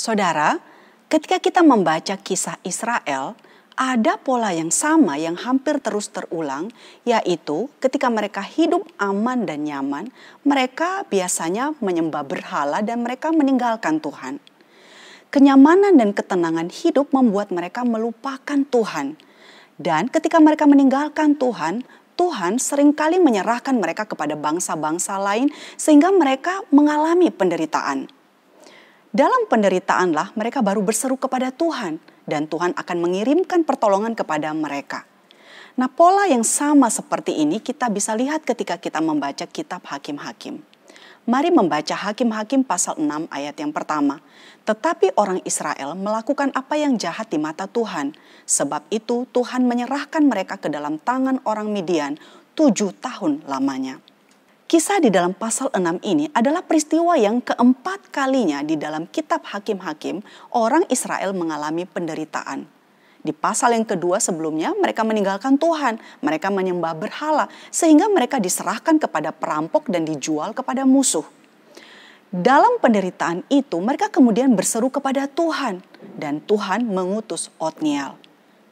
Saudara, ketika kita membaca kisah Israel, ada pola yang sama yang hampir terus terulang, yaitu ketika mereka hidup aman dan nyaman, mereka biasanya menyembah berhala dan mereka meninggalkan Tuhan. Kenyamanan dan ketenangan hidup membuat mereka melupakan Tuhan. Dan ketika mereka meninggalkan Tuhan, Tuhan seringkali menyerahkan mereka kepada bangsa-bangsa lain sehingga mereka mengalami penderitaan. Dalam penderitaanlah mereka baru berseru kepada Tuhan dan Tuhan akan mengirimkan pertolongan kepada mereka. Nah, pola yang sama seperti ini kita bisa lihat ketika kita membaca kitab Hakim-Hakim. Mari membaca Hakim-Hakim pasal 6 ayat yang pertama. Tetapi orang Israel melakukan apa yang jahat di mata Tuhan. Sebab itu Tuhan menyerahkan mereka ke dalam tangan orang Midian 7 tahun lamanya. Kisah di dalam pasal 6 ini adalah peristiwa yang keempat kalinya di dalam kitab Hakim-Hakim orang Israel mengalami penderitaan. Di pasal yang kedua sebelumnya mereka meninggalkan Tuhan, mereka menyembah berhala sehingga mereka diserahkan kepada perampok dan dijual kepada musuh. Dalam penderitaan itu mereka kemudian berseru kepada Tuhan dan Tuhan mengutus Otniel.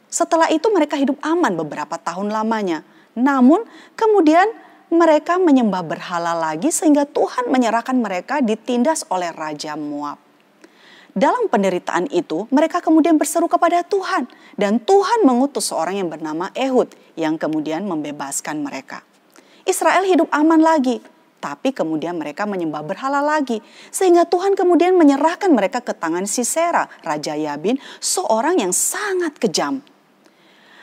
Setelah itu mereka hidup aman beberapa tahun lamanya. Namun kemudian mereka menyembah berhala lagi sehingga Tuhan menyerahkan mereka ditindas oleh Raja Moab. Dalam penderitaan itu mereka kemudian berseru kepada Tuhan dan Tuhan mengutus seorang yang bernama Ehud yang kemudian membebaskan mereka. Israel hidup aman lagi, tapi kemudian mereka menyembah berhala lagi sehingga Tuhan kemudian menyerahkan mereka ke tangan Sisera, Raja Yabin, seorang yang sangat kejam.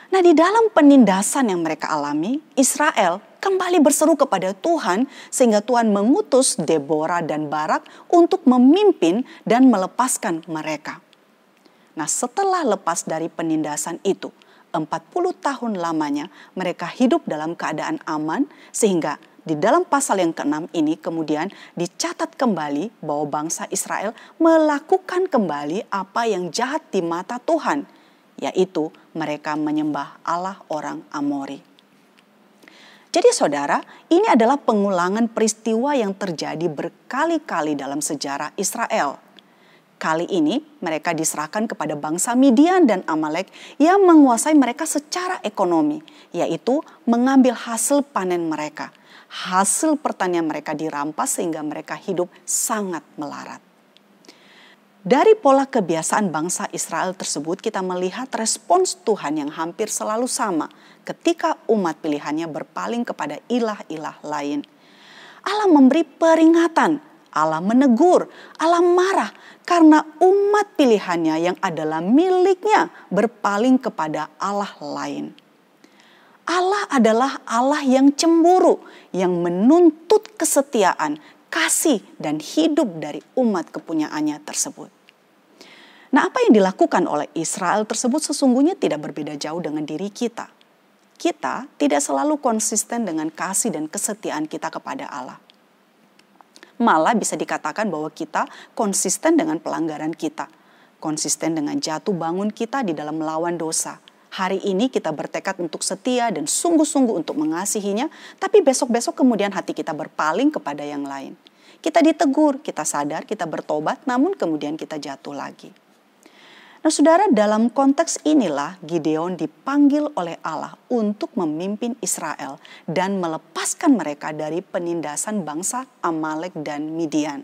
Nah, di dalam penindasan yang mereka alami, Israel kembali berseru kepada Tuhan sehingga Tuhan mengutus Deborah dan Barak untuk memimpin dan melepaskan mereka. Nah, setelah lepas dari penindasan itu, 40 tahun lamanya mereka hidup dalam keadaan aman sehingga di dalam pasal yang ke-6 ini kemudian dicatat kembali bahwa bangsa Israel melakukan kembali apa yang jahat di mata Tuhan, yaitu mereka menyembah Allah orang Amori. Jadi saudara, ini adalah pengulangan peristiwa yang terjadi berkali-kali dalam sejarah Israel. Kali ini mereka diserahkan kepada bangsa Midian dan Amalek yang menguasai mereka secara ekonomi, yaitu mengambil hasil panen mereka. Hasil pertanian mereka dirampas sehingga mereka hidup sangat melarat. Dari pola kebiasaan bangsa Israel tersebut kita melihat respons Tuhan yang hampir selalu sama ketika umat pilihannya berpaling kepada ilah-ilah lain. Allah memberi peringatan, Allah menegur, Allah marah karena umat pilihannya yang adalah miliknya berpaling kepada Allah lain. Allah adalah Allah yang cemburu, yang menuntut kesetiaan, kasih dan hidup dari umat kepunyaannya tersebut. Nah, apa yang dilakukan oleh Israel tersebut sesungguhnya tidak berbeda jauh dengan diri kita. Kita tidak selalu konsisten dengan kasih dan kesetiaan kita kepada Allah. Malah bisa dikatakan bahwa kita konsisten dengan pelanggaran kita. Konsisten dengan jatuh bangun kita di dalam melawan dosa. Hari ini kita bertekad untuk setia dan sungguh-sungguh untuk mengasihinya, tapi besok-besok kemudian hati kita berpaling kepada yang lain. Kita ditegur, kita sadar, kita bertobat, namun kemudian kita jatuh lagi. Nah saudara, dalam konteks inilah Gideon dipanggil oleh Allah untuk memimpin Israel dan melepaskan mereka dari penindasan bangsa Amalek dan Midian.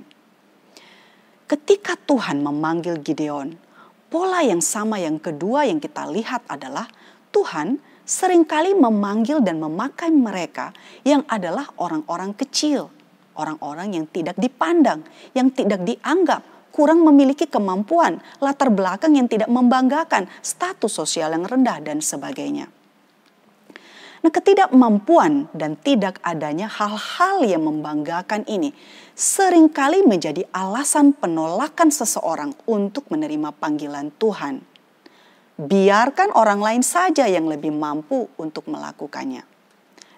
Ketika Tuhan memanggil Gideon, pola yang sama yang kedua yang kita lihat adalah Tuhan seringkali memanggil dan memakai mereka yang adalah orang-orang kecil, orang-orang yang tidak dipandang, yang tidak dianggap, kurang memiliki kemampuan, latar belakang yang tidak membanggakan, status sosial yang rendah dan sebagainya. Nah, ketidakmampuan dan tidak adanya hal-hal yang membanggakan ini seringkali menjadi alasan penolakan seseorang untuk menerima panggilan Tuhan. Biarkan orang lain saja yang lebih mampu untuk melakukannya.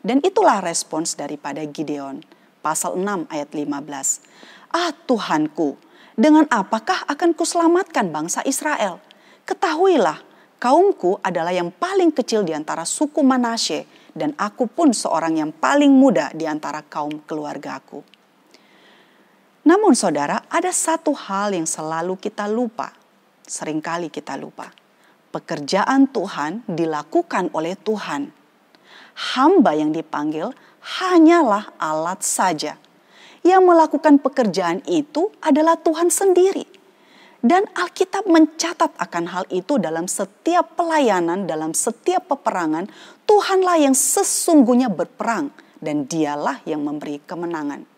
Dan itulah respons daripada Gideon. Pasal 6 ayat 15. Ah Tuhanku, dengan apakah akan kuselamatkan bangsa Israel? Ketahuilah, kaumku adalah yang paling kecil di antara suku Manasye, dan aku pun seorang yang paling muda di antara kaum keluargaku. Namun saudara, ada satu hal yang selalu kita lupa. Seringkali kita lupa. Pekerjaan Tuhan dilakukan oleh Tuhan. Hamba yang dipanggil hanyalah alat saja. Yang melakukan pekerjaan itu adalah Tuhan sendiri. Dan Alkitab mencatat akan hal itu dalam setiap pelayanan, dalam setiap peperangan. Tuhanlah yang sesungguhnya berperang dan dialah yang memberi kemenangan.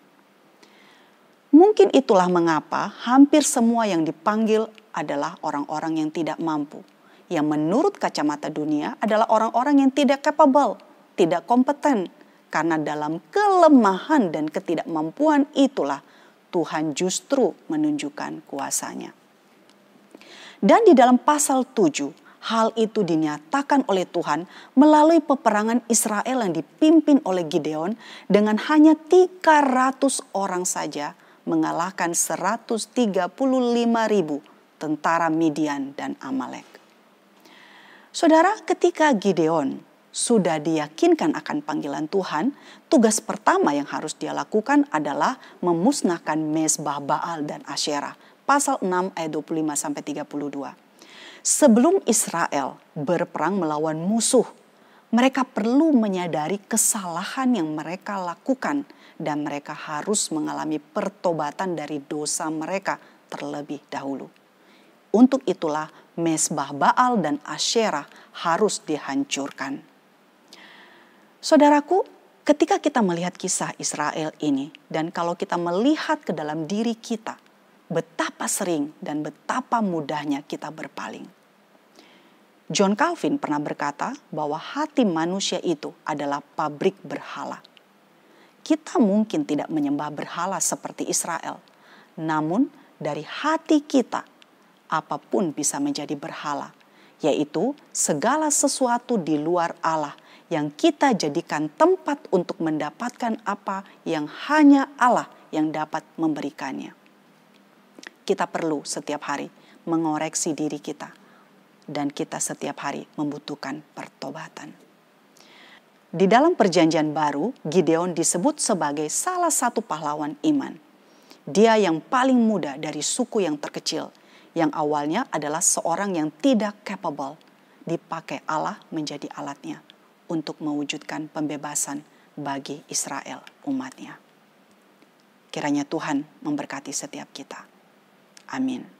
Mungkin itulah mengapa hampir semua yang dipanggil adalah orang-orang yang tidak mampu. Yang menurut kacamata dunia adalah orang-orang yang tidak capable, tidak kompeten. Karena dalam kelemahan dan ketidakmampuan itulah Tuhan justru menunjukkan kuasa-Nya. Dan di dalam pasal 7, hal itu dinyatakan oleh Tuhan melalui peperangan Israel yang dipimpin oleh Gideon dengan hanya 300 orang saja mengalahkan 135.000 tentara Midian dan Amalek. Saudara, ketika Gideon sudah diyakinkan akan panggilan Tuhan, tugas pertama yang harus dia lakukan adalah memusnahkan mezbah Baal dan Asyerah. Pasal 6 ayat 25-32. Sebelum Israel berperang melawan musuh, mereka perlu menyadari kesalahan yang mereka lakukan dan mereka harus mengalami pertobatan dari dosa mereka terlebih dahulu. Untuk itulah mezbah Baal dan Asyerah harus dihancurkan. Saudaraku, ketika kita melihat kisah Israel ini dan kalau kita melihat ke dalam diri kita, betapa sering dan betapa mudahnya kita berpaling. John Calvin pernah berkata bahwa hati manusia itu adalah pabrik berhala. Kita mungkin tidak menyembah berhala seperti Israel, namun dari hati kita apapun bisa menjadi berhala, yaitu segala sesuatu di luar Allah yang kita jadikan tempat untuk mendapatkan apa yang hanya Allah yang dapat memberikannya. Kita perlu setiap hari mengoreksi diri kita. Dan kita setiap hari membutuhkan pertobatan. Di dalam perjanjian baru, Gideon disebut sebagai salah satu pahlawan iman. Dia yang paling muda dari suku yang terkecil. Yang awalnya adalah seorang yang tidak capable. Dipakai Allah menjadi alatnya. Untuk mewujudkan pembebasan bagi Israel umatnya. Kiranya Tuhan memberkati setiap kita. Amin.